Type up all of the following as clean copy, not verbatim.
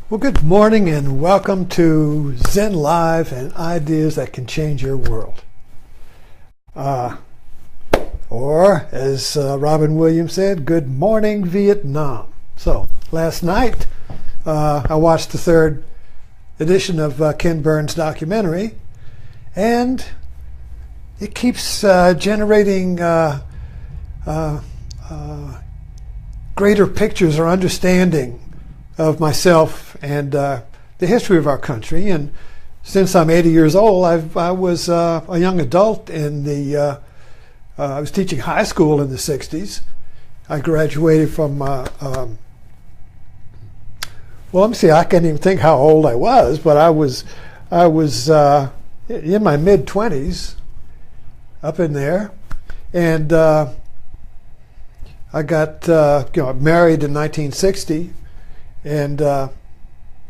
Well, good morning and welcome to Zen Live and Ideas That Can Change Your World. Or, as Robin Williams said, good morning, Vietnam. So, last night I watched the third edition of Ken Burns' documentary, and it keeps generating greater pictures or understanding of myself and the history of our country. And since I'm 80 years old, I was a young adult I was teaching high school in the 60s. I graduated from, well, let me see, I can't even think how old I was, but I was in my mid-20s, up in there. And I got married in 1960. And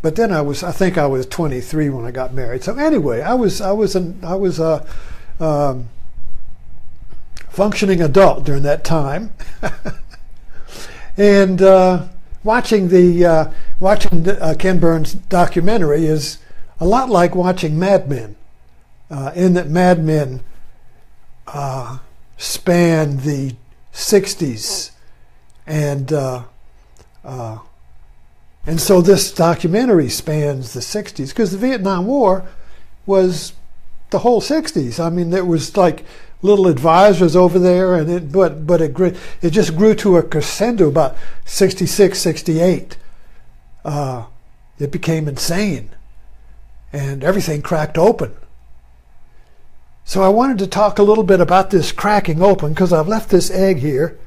but then I think I was 23 when I got married. So anyway, I was a functioning adult during that time, and watching Ken Burns' documentary is a lot like watching Mad Men, in that Mad Men span the 60s and so this documentary spans the 60s, because the Vietnam War was the whole 60s. I mean, there was like little advisors over there, and it just grew to a crescendo about 66, 68. It became insane, and everything cracked open. So I wanted to talk a little bit about this cracking open, because I've left this egg here.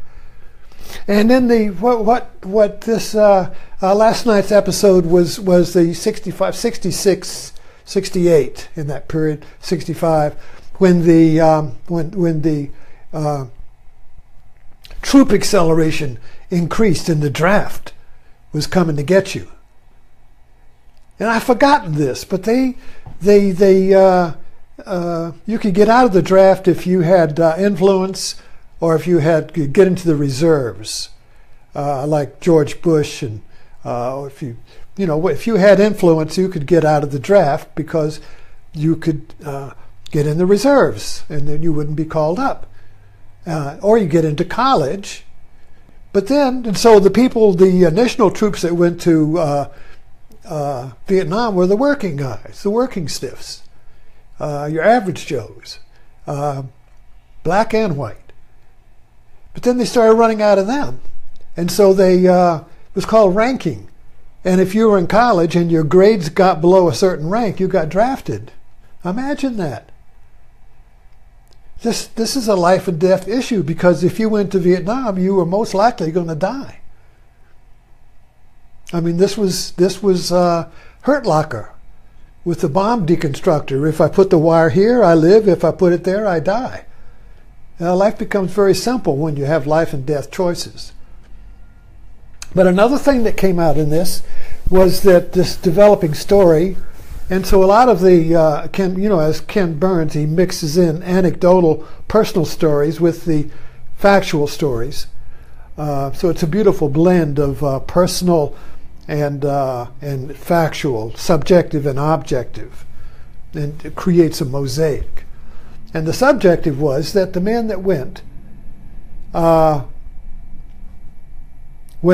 And then this last night's episode was the 65, 66, 68, in that period, 65, when the troop acceleration increased and the draft was coming to get you. And I've forgotten this, but you could get out of the draft if you had influence, or if you could get into the reserves, like George Bush, and if you had influence, you could get out of the draft because you could get in the reserves, and then you wouldn't be called up, or you get into college. But then, and so the initial troops that went to Vietnam were the working guys, the working stiffs, your average Joes, black and white. But then they started running out of them. And so it was called ranking. And if you were in college and your grades got below a certain rank, you got drafted. Imagine that. This is a life and death issue, because if you went to Vietnam, you were most likely going to die. I mean, this was Hurt Locker with the bomb deconstructor. If I put the wire here, I live. If I put it there, I die. Life becomes very simple when you have life and death choices. But another thing that came out in this was that this developing story, and so a lot of the, as Ken Burns, he mixes in anecdotal personal stories with the factual stories. So it's a beautiful blend of personal and factual, subjective and objective, and it creates a mosaic. And the subjective was that the men that went, when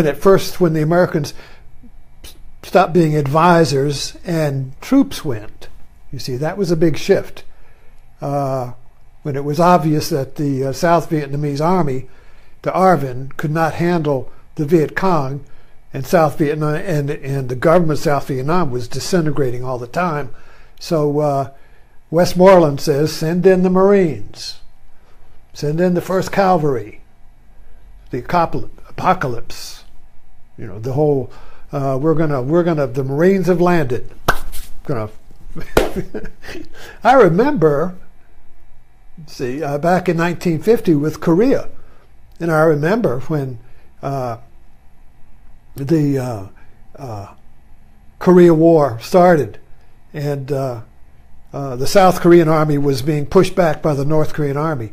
the Americans stopped being advisors and troops went, you see, that was a big shift. When it was obvious that the South Vietnamese army, the ARVN, could not handle the Viet Cong, and South Vietnam and the government of South Vietnam was disintegrating all the time. So Westmoreland says, send in the Marines, send in the 1st Cavalry, the apocalypse, the whole, the Marines have landed. I remember, back in 1950 with Korea, and I remember when the Korea War started, and the South Korean army was being pushed back by the North Korean army,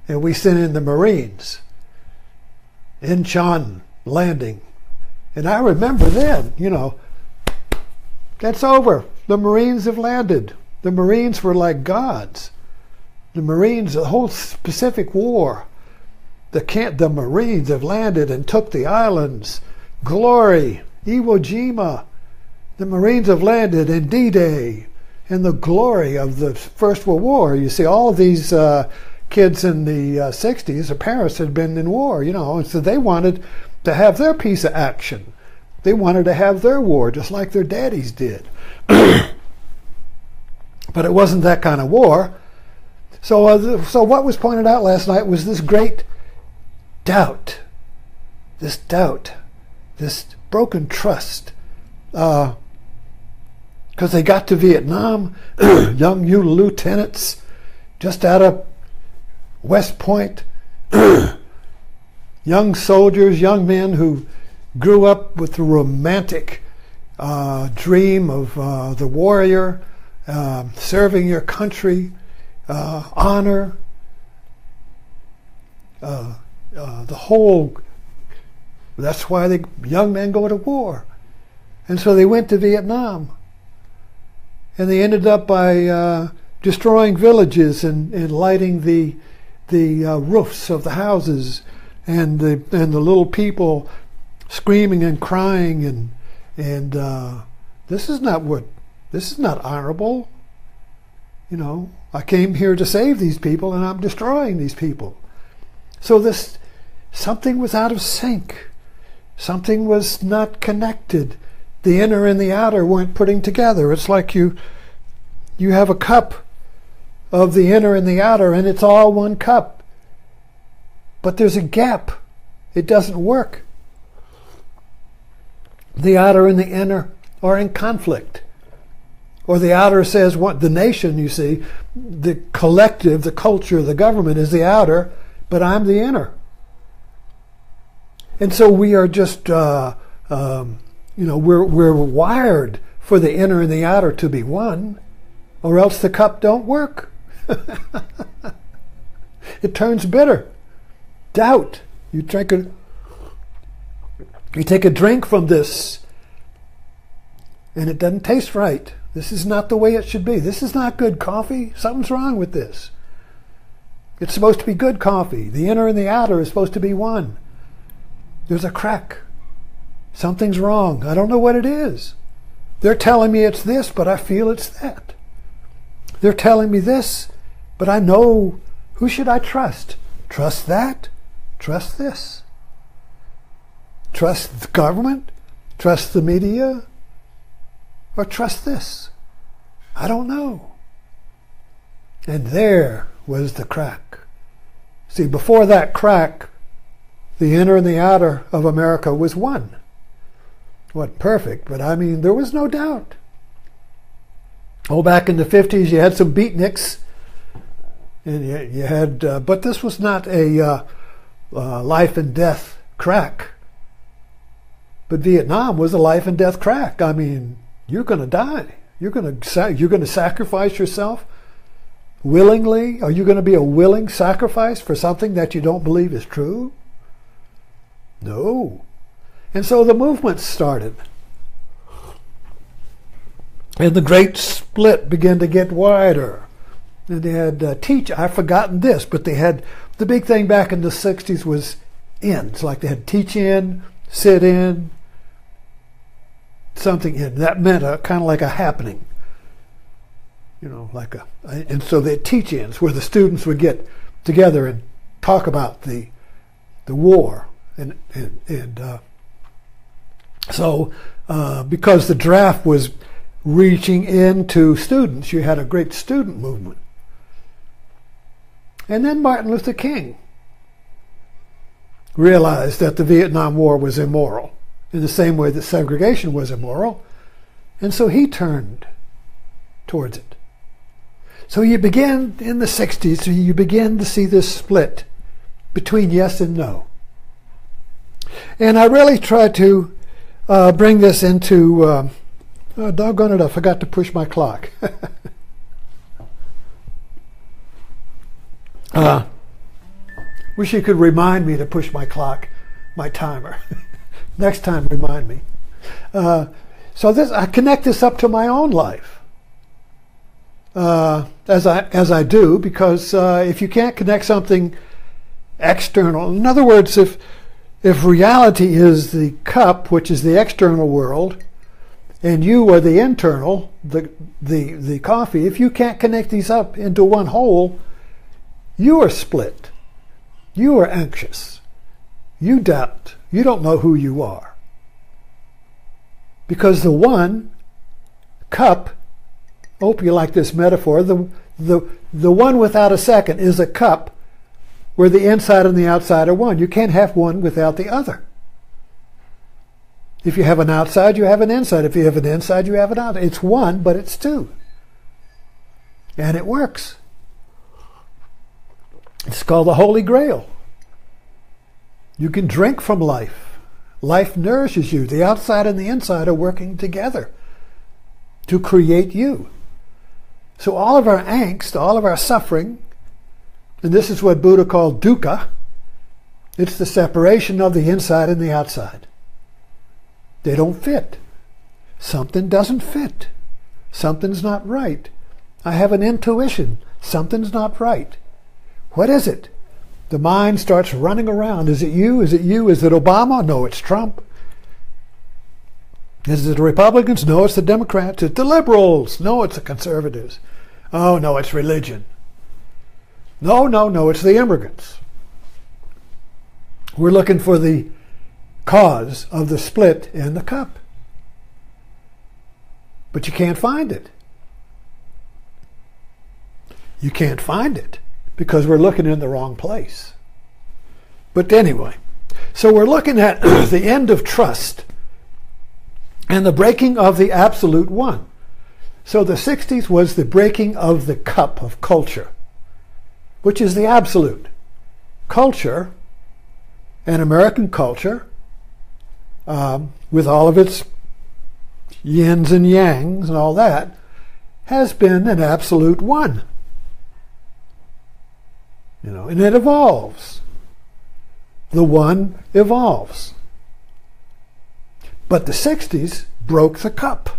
and we sent in the Marines. Incheon landing. And I remember then, That's over. The Marines have landed. The Marines were like gods. The Marines, the whole Pacific War, the Marines have landed and took the islands. Glory, Iwo Jima. The Marines have landed in D-Day, and the glory of the First World War. You see, all of these kids in the 60s, their parents had been in war, and so they wanted to have their piece of action. They wanted to have their war, just like their daddies did. But it wasn't that kind of war. So what was pointed out last night was this great doubt, this broken trust. Because they got to Vietnam, young lieutenants, just out of West Point, young soldiers, young men who grew up with the romantic dream of the warrior, serving your country, honor, the whole. That's why the young men go to war. And so they went to Vietnam. And they ended up by destroying villages and lighting the roofs of the houses, and the little people screaming and crying, and this is not honorable. I came here to save these people, and I'm destroying these people. So something was out of sync. Something was not connected. The inner and the outer weren't putting together. It's like you have a cup of the inner and the outer, and it's all one cup. But there's a gap. It doesn't work. The outer and the inner are in conflict. Or the outer says, the nation, you see, the collective, the culture, the government is the outer, but I'm the inner. And so we are just, we're wired for the inner and the outer to be one, or else the cup don't work. It turns bitter. Doubt. You take a drink from this, and it doesn't taste right. This is not the way it should be. This is not good coffee. Something's wrong with this. It's supposed to be good coffee. The inner and the outer is supposed to be one. There's a crack. Something's wrong. I don't know what it is. They're telling me it's this, but I feel it's that. They're telling me this, but I know, who should I trust? Trust that? Trust this? Trust the government? Trust the media? Or trust this? I don't know. And there was the crack. See, before that crack, the inner and the outer of America was one. It wasn't perfect, but there was no doubt. Back in the 50s, you had some beatniks, and you had, but this was not a life and death crack. But Vietnam was a life and death crack. You're going to die. You're going to sacrifice yourself willingly. Are you going to be a willing sacrifice for something that you don't believe is true? No. And so the movement started. And the great split began to get wider. And they had I've forgotten this, but they had, the big thing back in the 60s was ins. Like they had teach in, sit in, something in. That meant kind of like a happening. And so the teach-ins where the students would get together and talk about the war. So because the draft was reaching into students, you had a great student movement. And then Martin Luther King realized that the Vietnam War was immoral, in the same way that segregation was immoral, and so he turned towards it. So you begin in the 60s, so you begin to see this split between yes and no. And I really try to bring this into, doggone it, I forgot to push my clock. Wish you could remind me to push my clock, my timer. Next time, remind me. So I connect this up to my own life, as I do, because if you can't connect something external, in other words, if reality is the cup, which is the external world, and you are the internal, the coffee, if you can't connect these up into one whole, you are split. You are anxious. You doubt. You don't know who you are. Because the one cup, I hope you like this metaphor, the one without a second is a cup where the inside and the outside are one. You can't have one without the other. If you have an outside, you have an inside. If you have an inside, you have an outside. It's one, but it's two. And it works. It's called the Holy Grail. You can drink from life. Life nourishes you. The outside and the inside are working together to create you. So all of our angst, all of our suffering, and this is what Buddha called dukkha, it's the separation of the inside and the outside. They don't fit. Something doesn't fit. Something's not right. I have an intuition. Something's not right. What is it? The mind starts running around. Is it you? Is it you? Is it Obama? No, it's Trump. Is it the Republicans? No, it's the Democrats. It's the liberals. No, it's the conservatives. Oh, no, it's religion. No, it's the immigrants. We're looking for the cause of the split in the cup. But you can't find it. You can't find it because we're looking in the wrong place. But anyway, so we're looking at the end of trust and the breaking of the absolute one. So the 60s was the breaking of the cup of culture, which is the absolute. Culture, and American culture, with all of its yins and yangs and all that, has been an absolute one. And it evolves. The one evolves. But the 60s broke the cup.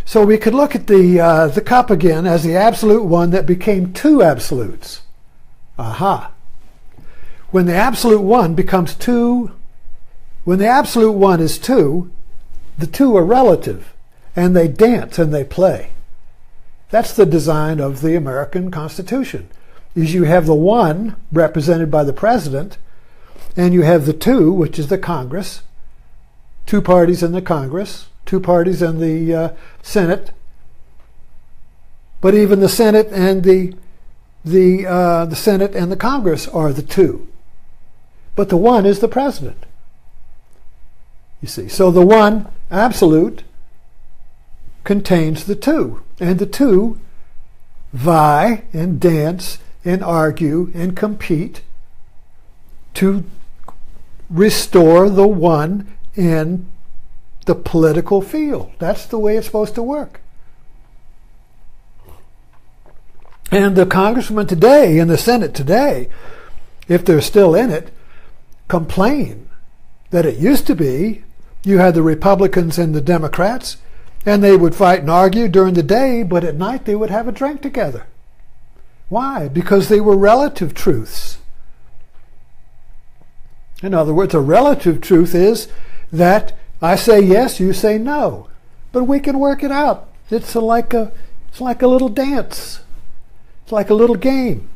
So we could look at the cup again as the absolute one that became two absolutes. Aha. When the absolute one becomes two, when the absolute one is two, the two are relative, and they dance and they play. That's the design of the American Constitution, is you have the one represented by the president, and you have the two, which is the Congress, two parties in the Congress, two parties in the Senate, but even the Senate and the Senate and the Congress are the two. But the one is the president. You see, so the one absolute contains the two, and the two vie and dance and argue and compete to restore the one in the political field. That's the way it's supposed to work. And the congressmen today in the Senate today, if they're still in it, complain that it used to be you had the Republicans and the Democrats, and they would fight and argue during the day, but at night they would have a drink together. Why? Because they were relative truths. In other words, a relative truth is that I say yes, you say no, but we can work it out. It's like a little dance. It's like a little game.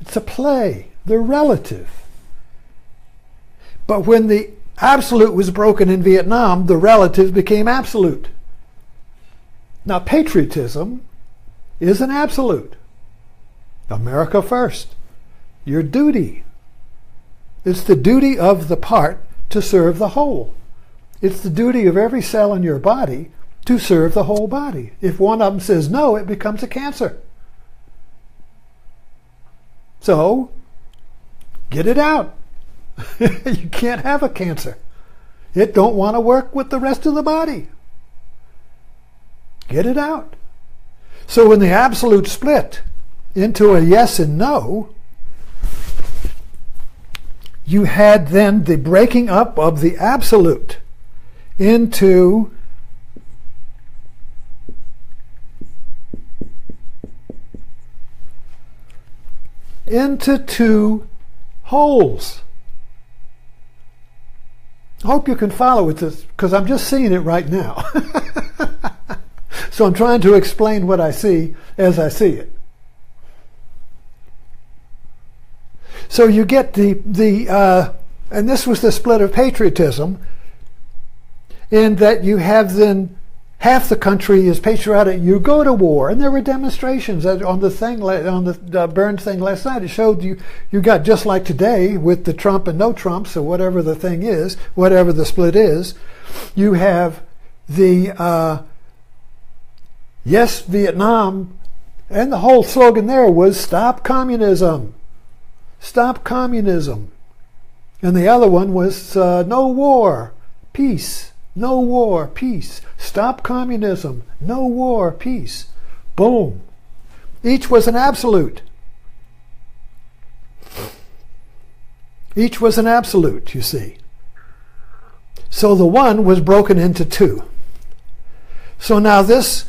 It's a play. They're relative. But when the absolute was broken in Vietnam, the relative became absolute. Now, patriotism is an absolute. America first. Your duty. It's the duty of the part to serve the whole. It's the duty of every cell in your body to serve the whole body. If one of them says no, it becomes a cancer. So, get it out. You can't have a cancer. It don't want to work with the rest of the body. Get it out. So when the absolute split into a yes and no, you had then the breaking up of the absolute. into two wholes. I hope you can follow with this, because I'm just seeing it right now. So I'm trying to explain what I see as I see it. So you get and this was the split of patriotism, in that you have then half the country is patriotic. You go to war, and there were demonstrations on the thing on the Burns thing last night. It showed you got just like today with the Trump and no Trumps, or whatever the thing is, whatever the split is. You have the yes Vietnam, and the whole slogan there was stop communism, stop communism, and the other one was no war, peace. No war, peace. Stop communism. No war, peace. Boom. Each was an absolute. Each was an absolute, you see. So the one was broken into two. So now this,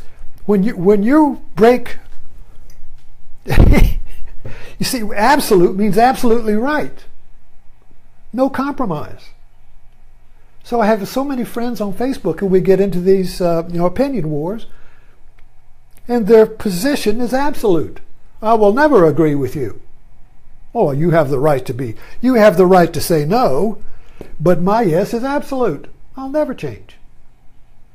when you break, you see, absolute means absolutely right. No compromise. So I have so many friends on Facebook, and we get into these opinion wars, and their position is absolute. I will never agree with you. Oh, you have the right to say no, but my yes is absolute. I'll never change.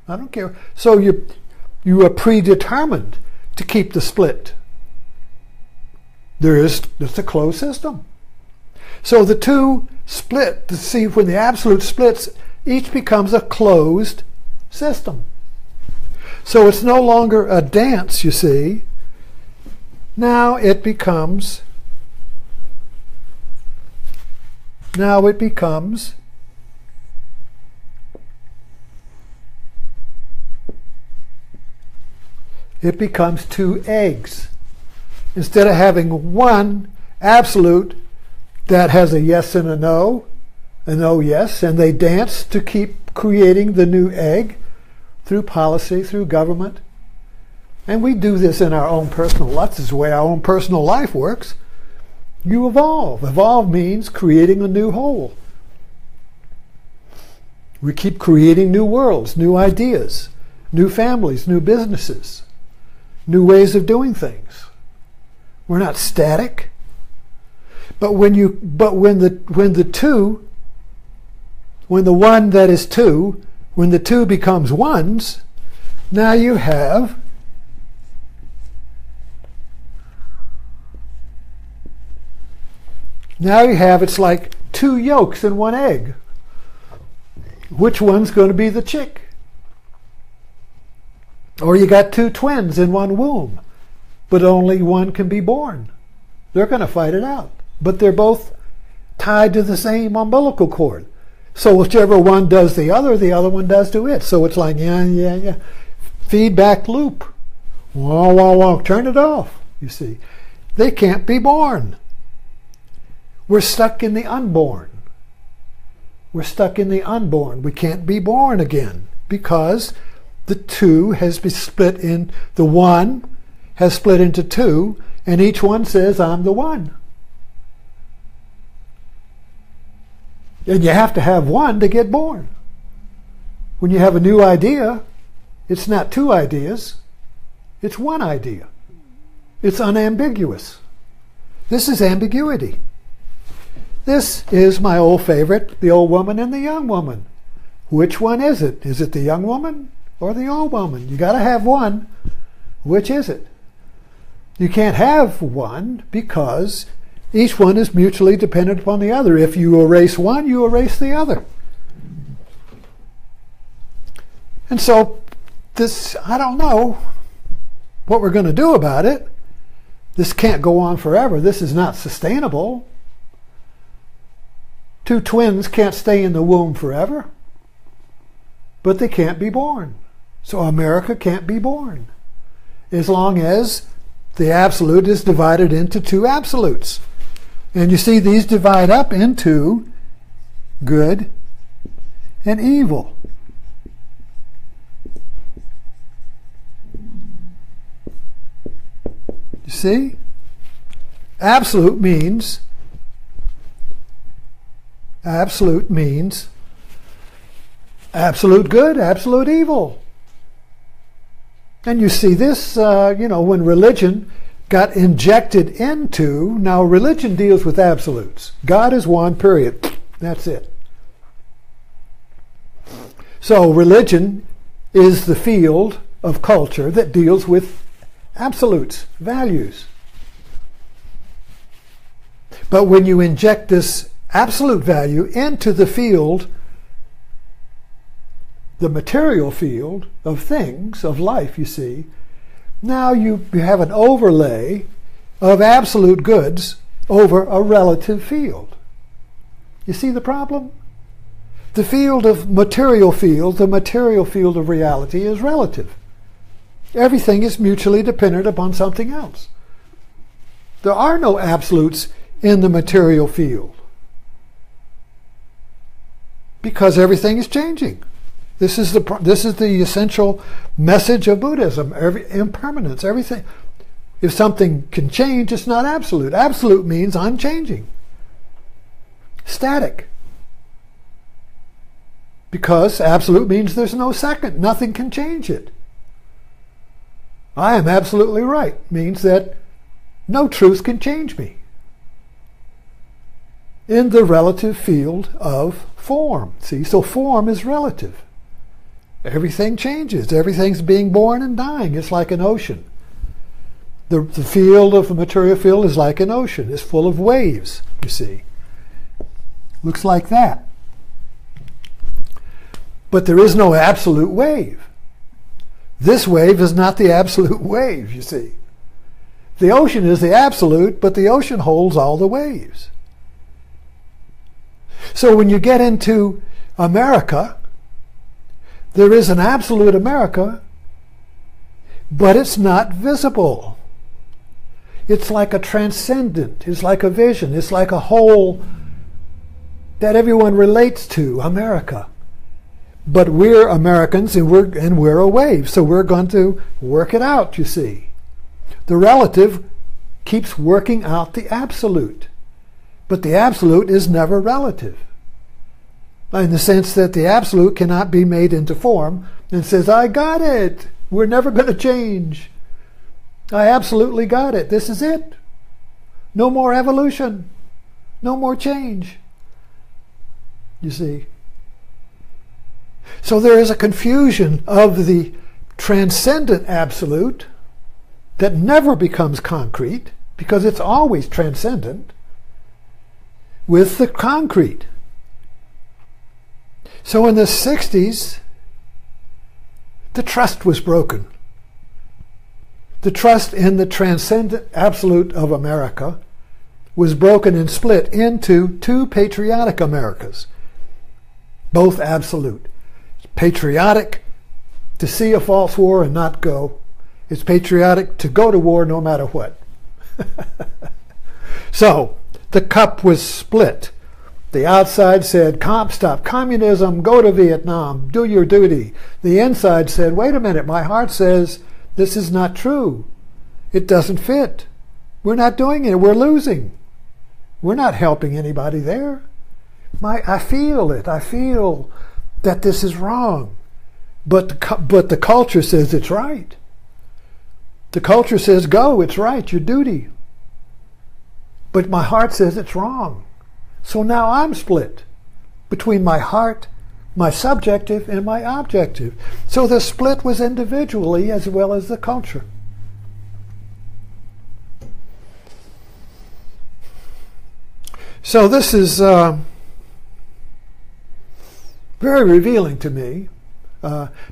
I don't care. So you are predetermined to keep the split. It's a closed system. So the two split, to see when the absolute splits, each becomes a closed system. So it's no longer a dance, you see. Now it becomes two eggs. Instead of having one absolute that has a yes and a no yes, and they dance to keep creating the new egg through policy, through government. And we do this in our own personal life. This is the way our own personal life works. You evolve. Evolve means creating a new whole. We keep creating new worlds, new ideas, new families, new businesses, new ways of doing things. We're not static. But when the one that is two, when the two becomes ones, now you have it's like two yolks in one egg. Which one's going to be the chick? Or you got two twins in one womb, but only one can be born. They're going to fight it out, but they're both tied to the same umbilical cord. So whichever one does the other one does to it. So it's like, yeah. Feedback loop. Wah. Turn it off, you see. They can't be born. We're stuck in the unborn. We're stuck in the unborn. We can't be born again because the two has been split in, the one has split into two, and each one says, I'm the one. And you have to have one to get born. When you have a new idea, it's not two ideas, it's one idea. It's unambiguous. This is ambiguity. This is my old favorite, the old woman and the young woman. Which one is it? Is it the young woman or the old woman? You got to have one. Which is it? You can't have one because each one is mutually dependent upon the other. If you erase one, you erase the other. And so this, I don't know what we're going to do about it. This can't go on forever. This is not sustainable. Two twins can't stay in the womb forever, but they can't be born. So America can't be born as long as the absolute is divided into two absolutes. And you see these divide up into good and evil. see? Absolute means absolute good, absolute evil. And you see this, when religion got injected into, now religion deals with absolutes. God is one, period. That's it. So religion is the field of culture that deals with absolutes, values. But when you inject this absolute value into the field, the material field of things, of life, you see, now you have an overlay of absolute goods over a relative field. You see the problem? The field of material field, the material field of reality is relative. Everything is mutually dependent upon something else. There are no absolutes in the material field because everything is changing. This is the essential message of Buddhism. Impermanence, everything. If something can change, it's not absolute. Absolute means unchanging, static. Because absolute means there's no second. Nothing can change it. I am absolutely right means that no truth can change me in the relative field of form. See, so form is relative. Everything changes. Everything's being born and dying. It's like an ocean. The field of the material field is like an ocean. It's full of waves, you see. Looks like that. But there is no absolute wave. This wave is not the absolute wave, you see. The ocean is the absolute, but the ocean holds all the waves. So when you get into Amierca, there is an absolute Amierca, but it's not visible. It's like a transcendent, it's like a vision, it's like a whole that everyone relates to, Amierca. But we're Americans and we're a wave, so we're going to work it out, you see. The relative keeps working out the absolute, but the absolute is never relative. In the sense that the absolute cannot be made into form and says, I got it. We're never going to change. I absolutely got it. This is it. No more evolution. No more change. You see. So there is a confusion of the transcendent absolute that never becomes concrete because it's always transcendent with the concrete. So in the 60s, the trust was broken. The trust in the transcendent absolute of Amierca was broken and split into two patriotic Americas, both absolute. It's patriotic to see a false war and not go. It's patriotic to go to war no matter what. So the cup was split. The outside said, stop communism, go to Vietnam, do your duty. The inside said, wait a minute, my heart says this is not true. It doesn't fit. We're not doing it. We're losing. We're not helping anybody there. I feel it. I feel that this is wrong. But the culture says it's right. The culture says, go, it's right, your duty. But my heart says it's wrong. So now I'm split between my heart, my subjective, and my objective. So the split was individually as well as the culture. So this is very revealing to me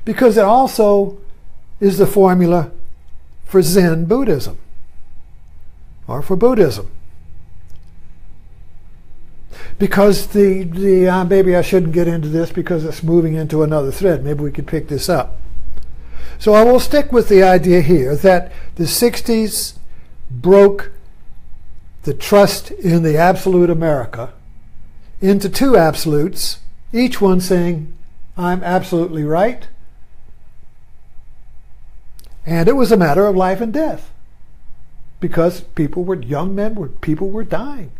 because it also is the formula for Zen Buddhism or for Buddhism. Because maybe I shouldn't get into this because it's moving into another thread. Maybe we could pick this up. So I will stick with the idea here that the 60s broke the trust in the absolute Amierca into two absolutes, each one saying, I'm absolutely right. And it was a matter of life and death. because people were dying.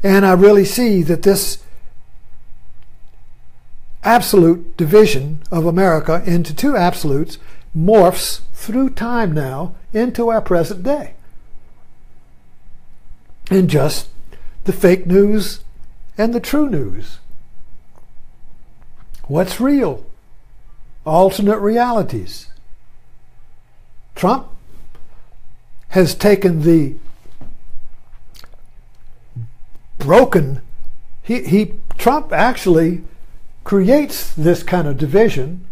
And I really see that this absolute division of America into two absolutes morphs through time now into our present day. And just the fake news and the true news. What's real? Alternate realities. Trump has taken the broken, Trump actually creates this kind of division,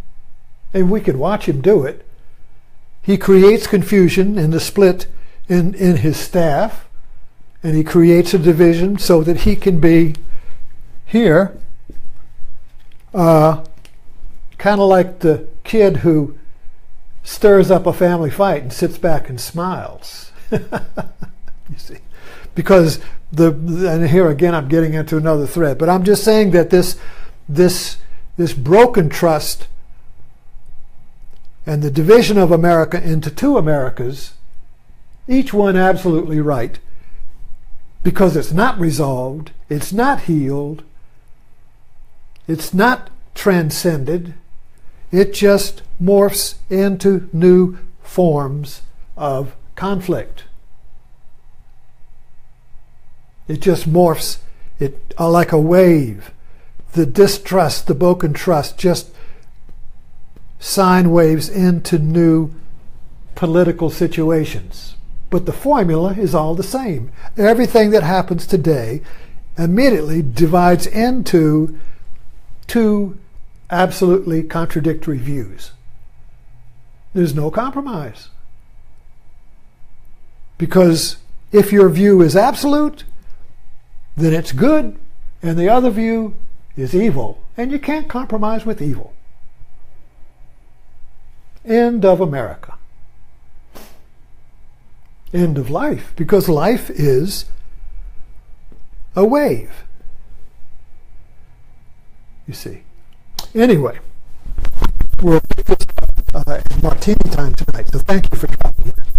and we can watch him do it. He creates confusion and the split in his staff, and he creates a division so that he can be here, kind of like the kid who stirs up a family fight and sits back and smiles. You see, because and here again I'm getting into another thread, but I'm just saying that this broken trust and the division of America into two Americas, each one absolutely right, because it's not resolved, it's not healed, it's not transcended, it just morphs into new forms of conflict. It just morphs, like a wave. The distrust, the broken trust, just sine waves into new political situations. But the formula is all the same. Everything that happens today immediately divides into two absolutely contradictory views. There's no compromise. Because if your view is absolute, then it's good, and the other view is evil, and you can't compromise with evil. End of America. End of life, because life is a wave. You see. Anyway, we'll pick this up in martini time tonight, so thank you for dropping in.